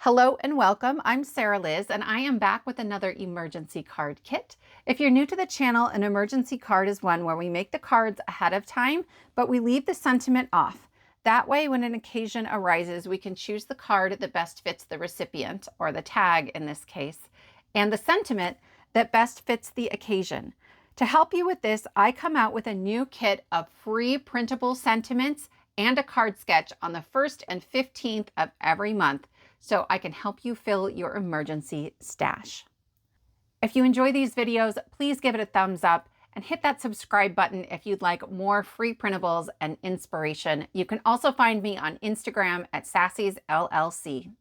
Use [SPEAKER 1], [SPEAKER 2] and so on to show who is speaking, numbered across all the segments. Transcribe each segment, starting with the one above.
[SPEAKER 1] Hello and welcome. I'm Sarah Liz and I am back with another emergency card kit. If you're new to the channel, an emergency card is one where we make the cards ahead of time, but we leave the sentiment off. That way, when an occasion arises, we can choose the card that best fits the recipient, or the tag in this case, and the sentiment that best fits the occasion. To help you with this, I come out with a new kit of free printable sentiments and a card sketch on the 1st and 15th of every month, so I can help you fill your emergency stash. If you enjoy these videos, please give it a thumbs up and hit that subscribe button if you'd like more free printables and inspiration. You can also find me on Instagram at Sassy's LLC.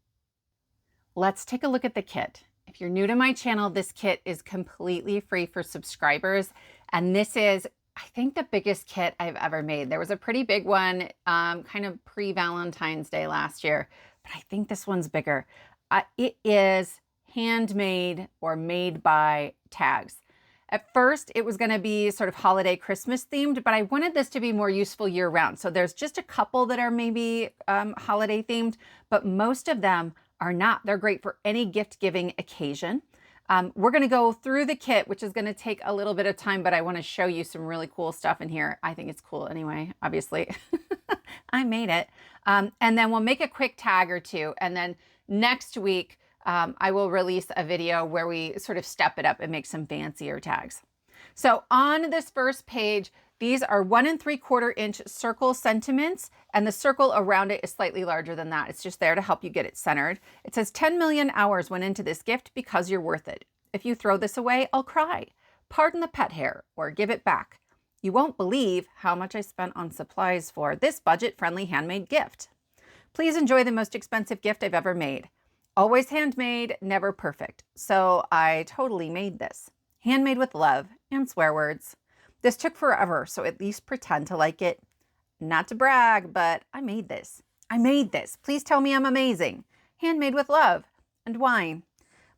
[SPEAKER 1] Let's take a look at the kit. If you're new to my channel, this kit is completely free for subscribers, and this is, I think, the biggest kit I've ever made. There was a pretty big one kind of pre-Valentine's Day last year, but I think this one's bigger. It is handmade or made by tags. At first, it was going to be sort of holiday Christmas themed, but I wanted this to be more useful year round. So there's just a couple that are maybe holiday themed, but most of them are not. They're great for any gift giving occasion. We're going to go through the kit, which is going to take a little bit of time, but I want to show you some really cool stuff in here. I think it's cool anyway, obviously. I made it. And then we'll make a quick tag or two. And then next week, I will release a video where we sort of step it up and make some fancier tags. So on this first page, these are 1 3/4 inch circle sentiments, and the circle around it is slightly larger than that. It's just there to help you get it centered. It says 10 million hours went into this gift because you're worth it. If you throw this away, I'll cry. Pardon the pet hair or give it back. You won't believe how much I spent on supplies for this budget-friendly handmade gift. Please enjoy the most expensive gift I've ever made. Always handmade, never perfect. So I totally made this. Handmade with love and swear words. This took forever, so at least pretend to like it. Not to brag, but I made this. I made this. Please tell me I'm amazing. Handmade with love and wine.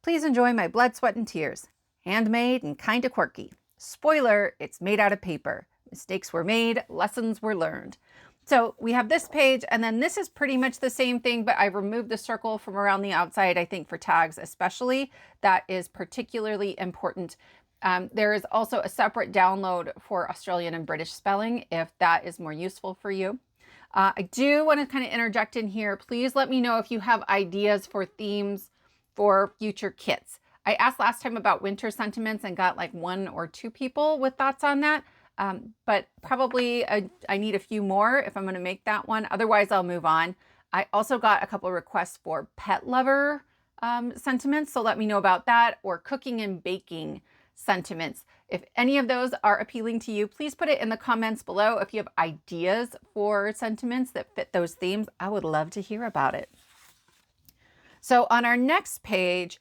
[SPEAKER 1] Please enjoy my blood, sweat, and tears. Handmade and kinda quirky. Spoiler, it's made out of paper. Mistakes were made, lessons were learned. So we have this page, and then this is pretty much the same thing, but I removed the circle from around the outside, I think for tags especially. That is particularly important. There is also a separate download for Australian and British spelling if that is more useful for you. I do want to kind of interject in here. Please let me know if you have ideas for themes for future kits. I asked last time about winter sentiments and got like 1 or 2 people with thoughts on that. But probably I need a few more if I'm going to make that one. Otherwise, I'll move on. I also got a couple of requests for pet lover sentiments, so let me know about that, or cooking and baking sentiments. If any of those are appealing to you, please put it in the comments below. If you have ideas for sentiments that fit those themes, I would love to hear about it. So on our next page,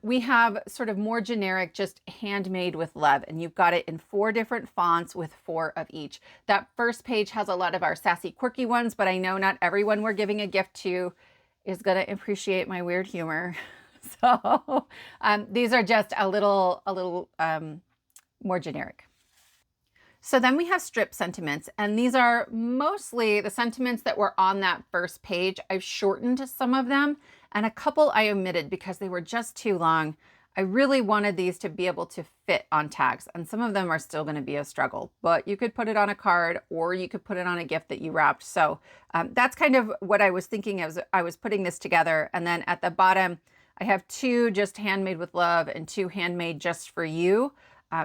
[SPEAKER 1] we have sort of more generic, just handmade with love, and you've got it in 4 different fonts with 4 of each. That first page has a lot of our sassy, quirky ones, but I know not everyone we're giving a gift to is going to appreciate my weird humor. So these are just a little more generic. So then we have strip sentiments, and these are mostly the sentiments that were on that first page. I've shortened some of them, and a couple I omitted because they were just too long. I really wanted these to be able to fit on tags, and some of them are still going to be a struggle, but you could put it on a card or you could put it on a gift that you wrapped. So that's kind of what I was thinking as I was putting this together. And then at the bottom, I have 2 just handmade with love and 2 handmade just for you.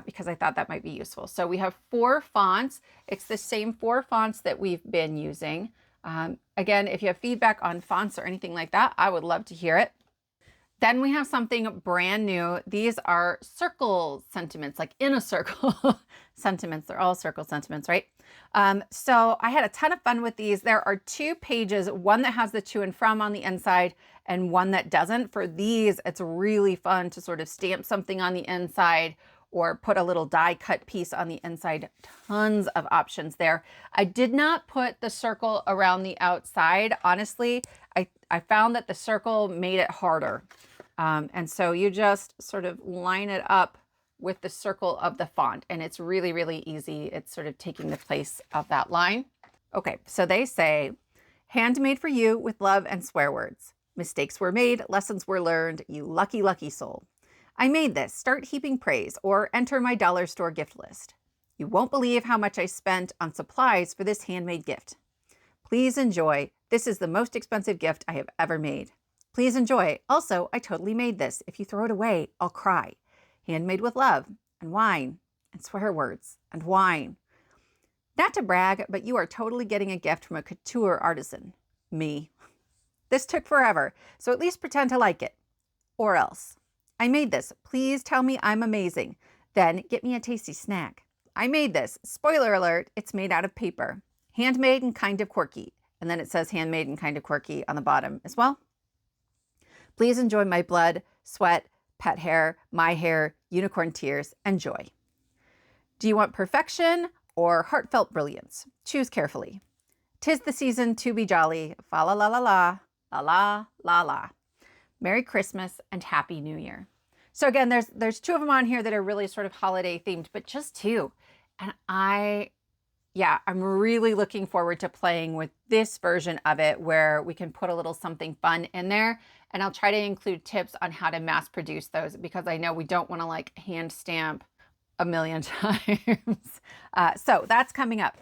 [SPEAKER 1] Because I thought that might be useful. So we have 4 fonts. It's the same 4 fonts that we've been using. Again, if you have feedback on fonts or anything like that, I would love to hear it. Then we have something brand new. These are circle sentiments, like in a circle sentiments. They're all circle sentiments, right? So I had a ton of fun with these. There are 2 pages, one that has the to and from on the inside and one that doesn't. For these, it's really fun to sort of stamp something on the inside or put a little die cut piece on the inside. Tons of options there. I did not put the circle around the outside. Honestly, I found that the circle made it harder. And so you just sort of line it up with the circle of the font, and it's really, really easy. It's sort of taking the place of that line. Okay, so they say, handmade for you with love and swear words. Mistakes were made, lessons were learned, you lucky, lucky soul. I made this, start heaping praise, or enter my dollar store gift list. You won't believe how much I spent on supplies for this handmade gift. Please enjoy. This is the most expensive gift I have ever made. Please enjoy. Also, I totally made this. If you throw it away, I'll cry. Handmade with love and wine and swear words and wine. Not to brag, but you are totally getting a gift from a couture artisan. Me. This took forever, so at least pretend to like it. Or else. I made this. Please tell me I'm amazing. Then get me a tasty snack. I made this. Spoiler alert, it's made out of paper. Handmade and kind of quirky. And then it says handmade and kind of quirky on the bottom as well. Please enjoy my blood, sweat, pet hair, my hair, unicorn tears, and joy. Do you want perfection or heartfelt brilliance? Choose carefully. 'Tis the season to be jolly. Fa la la la la, la la la la. Merry Christmas and Happy New Year. So again, there's two of them on here that are really sort of holiday themed, but just two. And I'm really looking forward to playing with this version of it where we can put a little something fun in there. And I'll try to include tips on how to mass produce those because I know we don't want to like hand stamp a million times. So that's coming up.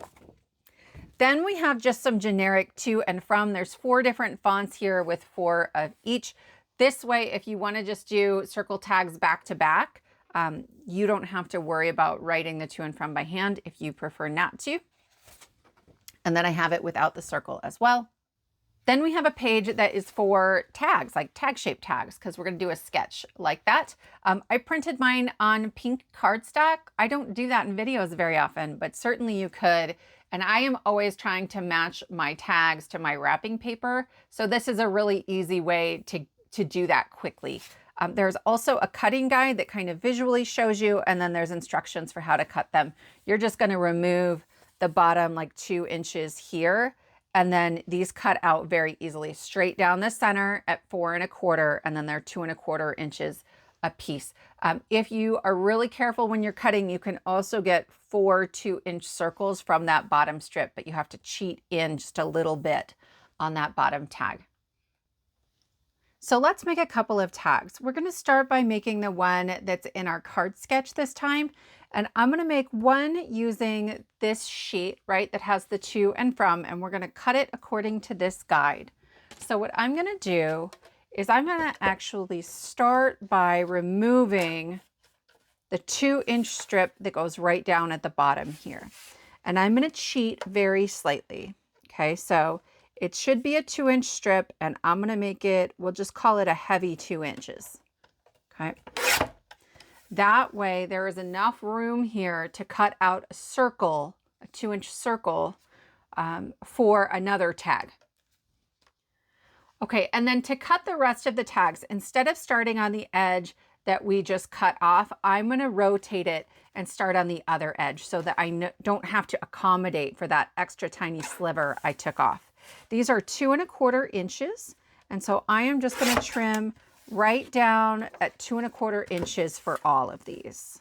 [SPEAKER 1] Then we have just some generic to and from. There's 4 different fonts here with 4 of each. This way, if you want to just do circle tags back to back, you don't have to worry about writing the to and from by hand if you prefer not to. And then I have it without the circle as well. Then we have a page that is for tags, like tag shaped tags, because we're going to do a sketch like that. I printed mine on pink cardstock. I don't do that in videos very often, but certainly you could. And I am always trying to match my tags to my wrapping paper. So this is a really easy way to do that quickly. There's also a cutting guide that kind of visually shows you, and then there's instructions for how to cut them. You're just going to remove the bottom like 2 inches here, and then these cut out very easily straight down the center at 4 1/4, and then they're 2 1/4 inches a piece. If you are really careful when you're cutting, you can also get 4 2-inch circles from that bottom strip, but you have to cheat in just a little bit on that bottom tag. So let's make a couple of tags. We're going to start by making the one that's in our card sketch this time. And I'm going to make one using this sheet, right, that has the to and from, and we're going to cut it according to this guide. So what I'm going to do is I'm going to actually start by removing the 2-inch strip that goes right down at the bottom here. And I'm going to cheat very slightly. Okay, so it should be a 2-inch strip, and I'm going to make it, we'll just call it a heavy 2 inches. Okay. That way there is enough room here to cut out a circle, a 2-inch circle for another tag. Okay, and then to cut the rest of the tags, instead of starting on the edge that we just cut off, I'm going to rotate it and start on the other edge so that I don't have to accommodate for that extra tiny sliver I took off. These are 2 1/4 inches, and so I am just going to trim right down at 2 1/4 inches for all of these.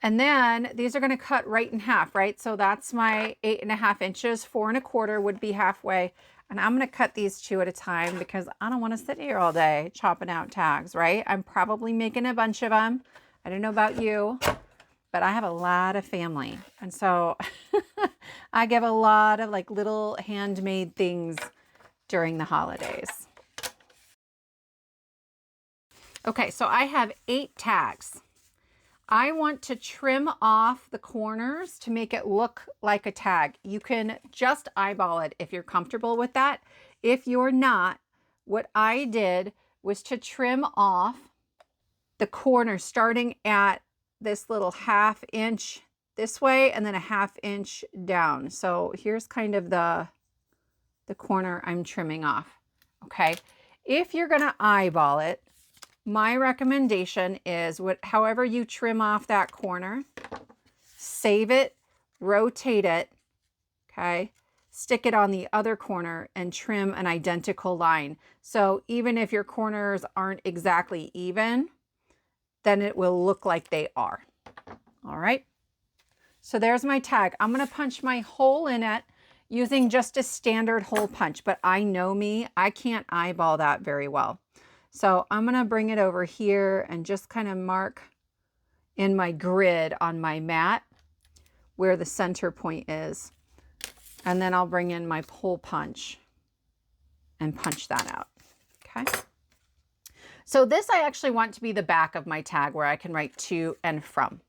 [SPEAKER 1] And then these are going to cut right in half, right? So that's my 8 1/2 inches. 4 1/4 would be halfway. And I'm going to cut these 2 at a time because I don't want to sit here all day chopping out tags, right? I'm probably making a bunch of them. I don't know about you, but I have a lot of family. And so I give a lot of like little handmade things during the holidays. Okay, so I have 8 tags. I want to trim off the corners to make it look like a tag. You can just eyeball it if you're comfortable with that. If you're not, what I did was to trim off the corner starting at this little 1/2 inch this way and then a 1/2 inch down. So here's kind of the corner I'm trimming off. Okay, if you're gonna eyeball it, my recommendation is however you trim off that corner, save it, rotate it, okay? Stick it on the other corner and trim an identical line. So even if your corners aren't exactly even, then it will look like they are. All right. So there's my tag. I'm going to punch my hole in it using just a standard hole punch, but I know me, I can't eyeball that very well. So I'm gonna bring it over here and just kind of mark in my grid on my mat where the center point is. And then I'll bring in my hole punch and punch that out, okay? So this I actually want to be the back of my tag where I can write to and from.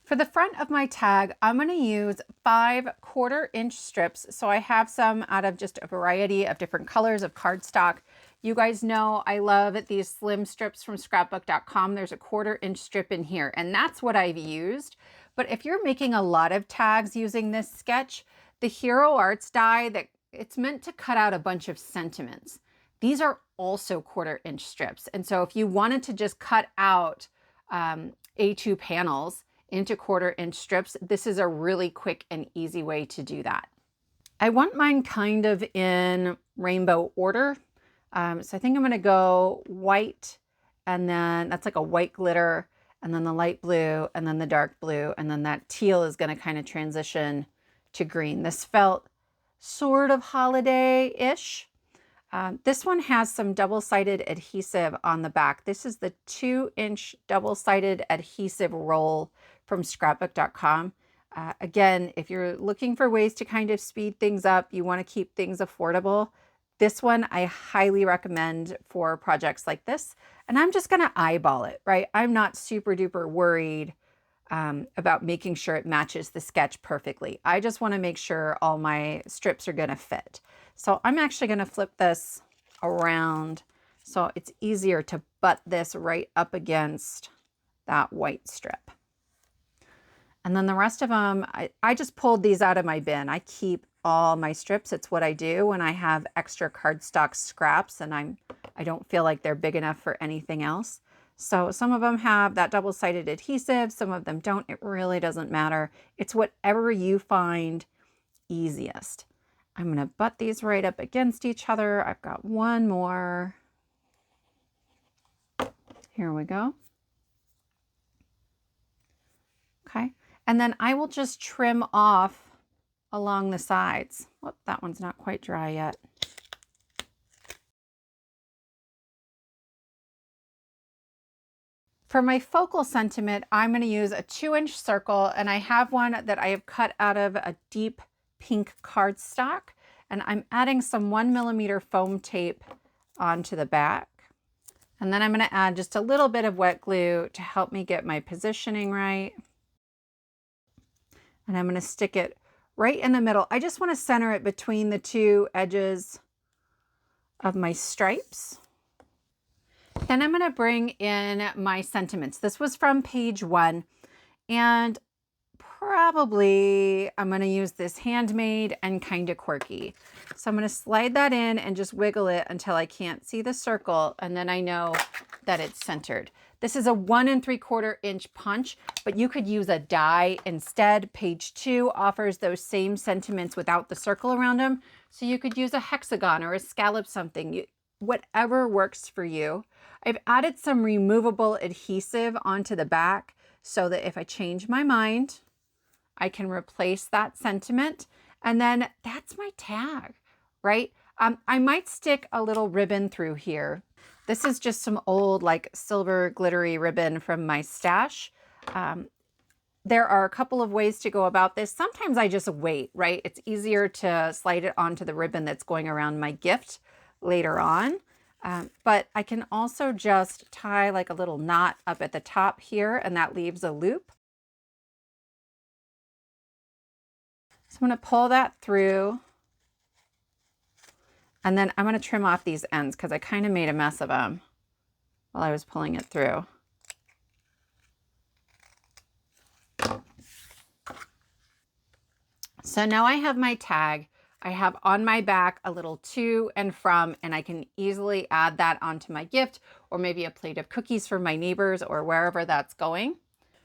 [SPEAKER 1] For the front of my tag, I'm going to use 5 1/4-inch strips. So I have some out of just a variety of different colors of cardstock. You guys know I love these slim strips from scrapbook.com. There's a 1/4-inch strip in here, and that's what I've used. But if you're making a lot of tags using this sketch, the Hero Arts die, that it's meant to cut out a bunch of sentiments. These are also 1/4-inch strips. And so if you wanted to just cut out A2 panels into 1/4-inch strips, this is a really quick and easy way to do that. I want mine kind of in rainbow order. So I think I'm going to go white, and then that's like a white glitter, and then the light blue, and then the dark blue, and then that teal is going to kind of transition to green. This felt sort of holiday-ish. This one has some double-sided adhesive on the back. This is the 2-inch double-sided adhesive roll from scrapbook.com. Again, if you're looking for ways to kind of speed things up, you want to keep things affordable, this one I highly recommend for projects like this. And I'm just going to eyeball it, right? I'm not super duper worried about making sure it matches the sketch perfectly. I just want to make sure all my strips are going to fit. So I'm actually going to flip this around so it's easier to butt this right up against that white strip. And then the rest of them, I just pulled these out of my bin. I keep all my strips. It's what I do when I have extra cardstock scraps and I don't feel like they're big enough for anything else. So some of them have that double-sided adhesive, some of them don't. It really doesn't matter. It's whatever you find easiest. I'm going to butt these right up against each other. I've got one more. Here we go. Okay. And then I will just trim off along the sides. Whoop, that one's not quite dry yet. For my focal sentiment, I'm going to use a 2-inch circle, and I have one that I have cut out of a deep pink cardstock, and I'm adding some 1mm foam tape onto the back. And then I'm going to add just a little bit of wet glue to help me get my positioning right. And I'm going to stick it right in the middle. I just want to center it between the 2 edges of my stripes. Then I'm going to bring in my sentiments. This was from page 1, and probably I'm going to use this Handmade and Kinda Quirky. So I'm going to slide that in and just wiggle it until I can't see the circle, and then I know that it's centered. This is a 1 3/4-inch punch, but you could use a die instead. Page 2 offers those same sentiments without the circle around them. So you could use a hexagon or a scallop something, whatever works for you. I've added some removable adhesive onto the back so that if I change my mind, I can replace that sentiment. And then that's my tag, right? I might stick a little ribbon through here. This is just some old like silver glittery ribbon from my stash. There are a couple of ways to go about this. Sometimes I just wait, right? It's easier to slide it onto the ribbon that's going around my gift later on. But I can also just tie like a little knot up at the top here, and that leaves a loop. So I'm going to pull that through, and then I'm going to trim off these ends because I kind of made a mess of them while I was pulling it through. So now I have my tag. I have on my back a little to and from, and I can easily add that onto my gift, or maybe a plate of cookies for my neighbors or wherever that's going.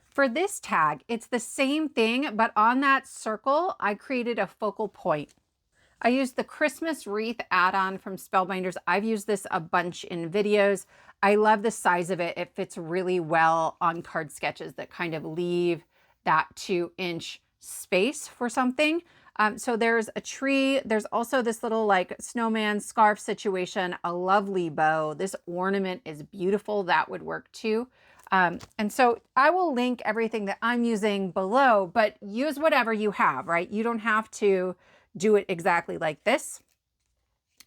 [SPEAKER 1] For this tag, it's the same thing, but on that circle, I created a focal point. I used the Christmas wreath add-on from Spellbinders. I've used this a bunch in videos. I love the size of it. It fits really well on card sketches that kind of leave that 2-inch space for something. So there's a tree. There's also this little like snowman scarf situation, a lovely bow. This ornament is beautiful. That would work too. And so I will link everything that I'm using below, but use whatever you have, right? You don't have to do it exactly like this.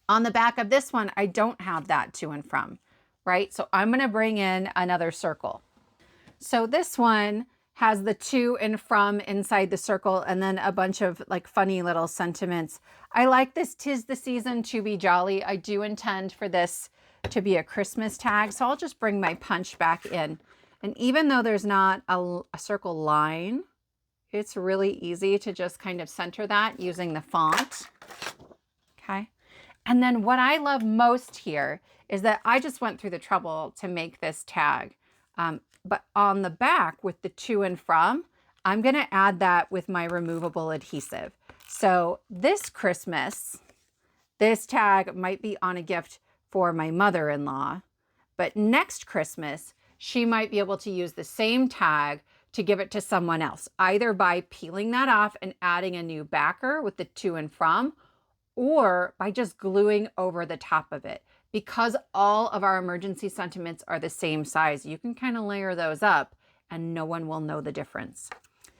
[SPEAKER 1] On the back of this one, I don't have that to and from, right? So I'm going to bring in another circle. So this one has the to and from inside the circle and then a bunch of like funny little sentiments. I like this "'Tis the season to be jolly." I do intend for this to be a Christmas tag. So I'll just bring my punch back in. And even though there's not a circle line, it's really easy to just kind of center that using the font. Okay. And then what I love most here is that I just went through the trouble to make this tag. But on the back with the to and from, I'm going to add that with my removable adhesive. So this Christmas, this tag might be on a gift for my mother-in-law, but next Christmas, she might be able to use the same tag to give it to someone else, either by peeling that off and adding a new backer with the to and from, or by just gluing over the top of it. Because all of our emergency sentiments are the same size, you can kind of layer those up and no one will know the difference.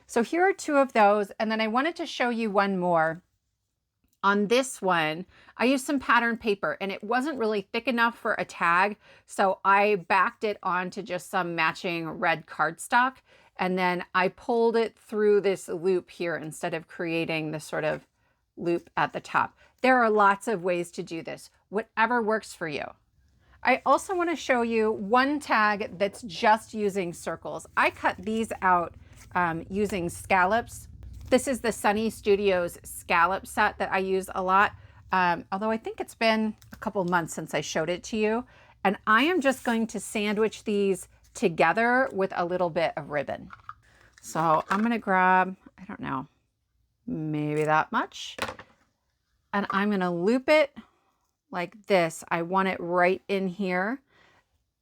[SPEAKER 1] So here are two of those. And then I wanted to show you one more. On this one, I used some pattern paper and it wasn't really thick enough for a tag. So I backed it onto just some matching red cardstock. And then I pulled it through this loop here instead of creating this sort of loop at the top. There are lots of ways to do this, whatever works for you. I also want to show you one tag that's just using circles. I cut these out using scallops. This is the Sunny Studios scallop set that I use a lot, although I think it's been a couple months since I showed it to you. And I am just going to sandwich these together with a little bit of ribbon. So I'm going to grab, I don't know, maybe that much. And I'm going to loop it like this. I want it right in here.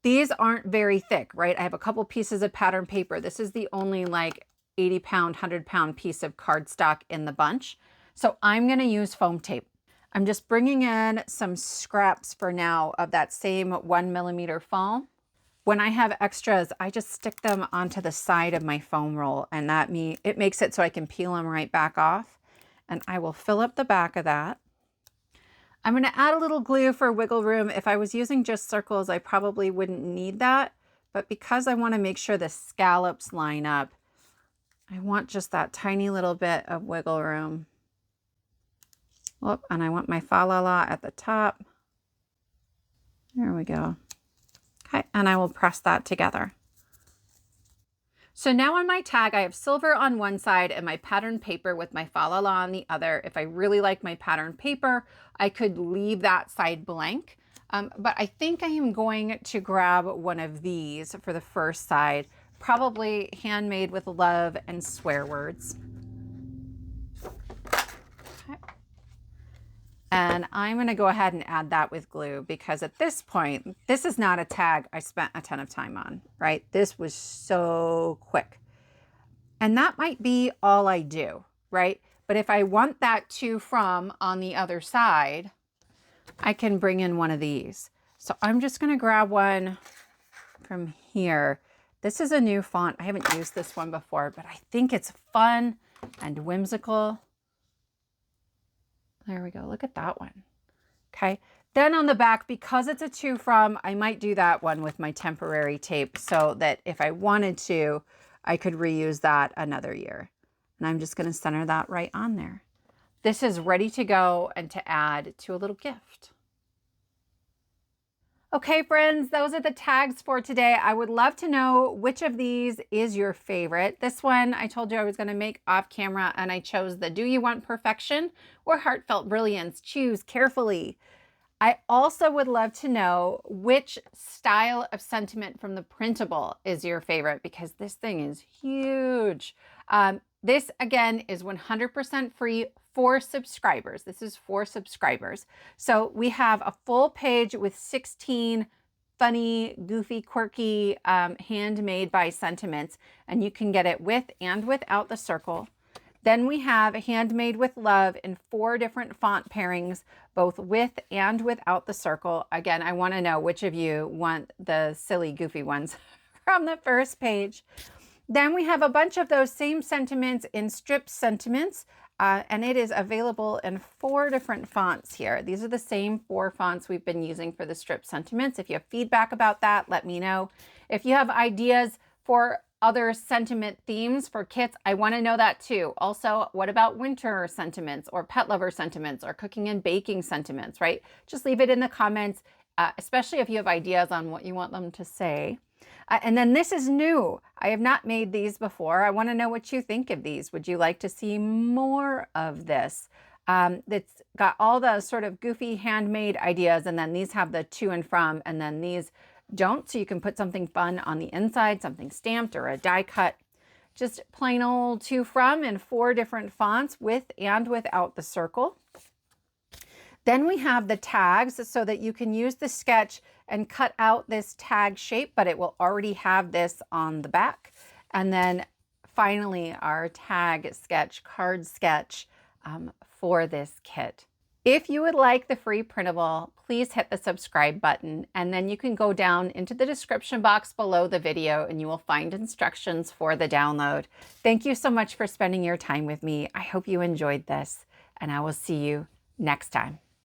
[SPEAKER 1] These aren't very thick, right? I have a couple pieces of pattern paper. This is the only like 80-pound, 100-pound piece of cardstock in the bunch. So I'm going to use foam tape. I'm just bringing in some scraps for now of that same 1mm foam. When I have extras, I just stick them onto the side of my foam roll, and it makes it so I can peel them right back off. And I will fill up the back of that. I'm going to add a little glue for wiggle room. If I was using just circles, I probably wouldn't need that. But because I want to make sure the scallops line up, I want just that tiny little bit of wiggle room. Whoop, and I want my fa la la at the top. There we go. Okay, and I will press that together. So now on my tag, I have silver on one side and my pattern paper with my fa la la on the other. If I really like my pattern paper, I could leave that side blank. But I think I am going to grab one of these for the first side, probably Handmade with Love and swear words. Okay. And I'm going to go ahead and add that with glue because at this point, this is not a tag I spent a ton of time on, right? This was so quick. And that might be all I do, right? But if I want that to from on the other side, I can bring in one of these. So I'm just going to grab one from here. This is a new font. I haven't used this one before, but I think it's fun and whimsical. There we go. Look at that one. Okay. Then on the back, because it's a to from, I might do that one with my temporary tape so that if I wanted to, I could reuse that another year. And I'm just going to center that right on there. This is ready to go and to add to a little gift. Okay, friends, those are the tags for today. I would love to know which of these is your favorite. This one I told you I was going to make off camera, and I chose the Do You Want Perfection or Heartfelt Brilliance. Choose carefully. I also would love to know which style of sentiment from the printable is your favorite, because this thing is huge. This again is 100% free for subscribers. This is for subscribers. So we have a full page with 16 funny, goofy, quirky, handmade by sentiments, and you can get it with and without the circle. Then we have Handmade with Love in 4 different font pairings, both with and without the circle. Again, I want to know which of you want the silly, goofy ones from the first page. Then we have a bunch of those same sentiments in strip sentiments, and it is available in 4 different fonts here. These are the same 4 fonts we've been using for the strip sentiments. If you have feedback about that, let me know. If you have ideas for other sentiment themes for kits, I want to know that too. Also, what about winter sentiments or pet lover sentiments or cooking and baking sentiments, right? Just leave it in the comments, especially if you have ideas on what you want them to say. And then this is new. I have not made these before. I want to know what you think of these. Would you like to see more of this? It's got all the sort of goofy handmade ideas, and then these have the to and from, and then these don't, so you can put something fun on the inside, something stamped or a die cut. Just plain old to from in 4 different fonts with and without the circle. Then we have the tags so that you can use the sketch and cut out this tag shape, but it will already have this on the back. And then finally our tag sketch, card sketch for this kit. If you would like the free printable, please hit the subscribe button, and then you can go down into the description box below the video and you will find instructions for the download. Thank you so much for spending your time with me. I hope you enjoyed this, and I will see you next time.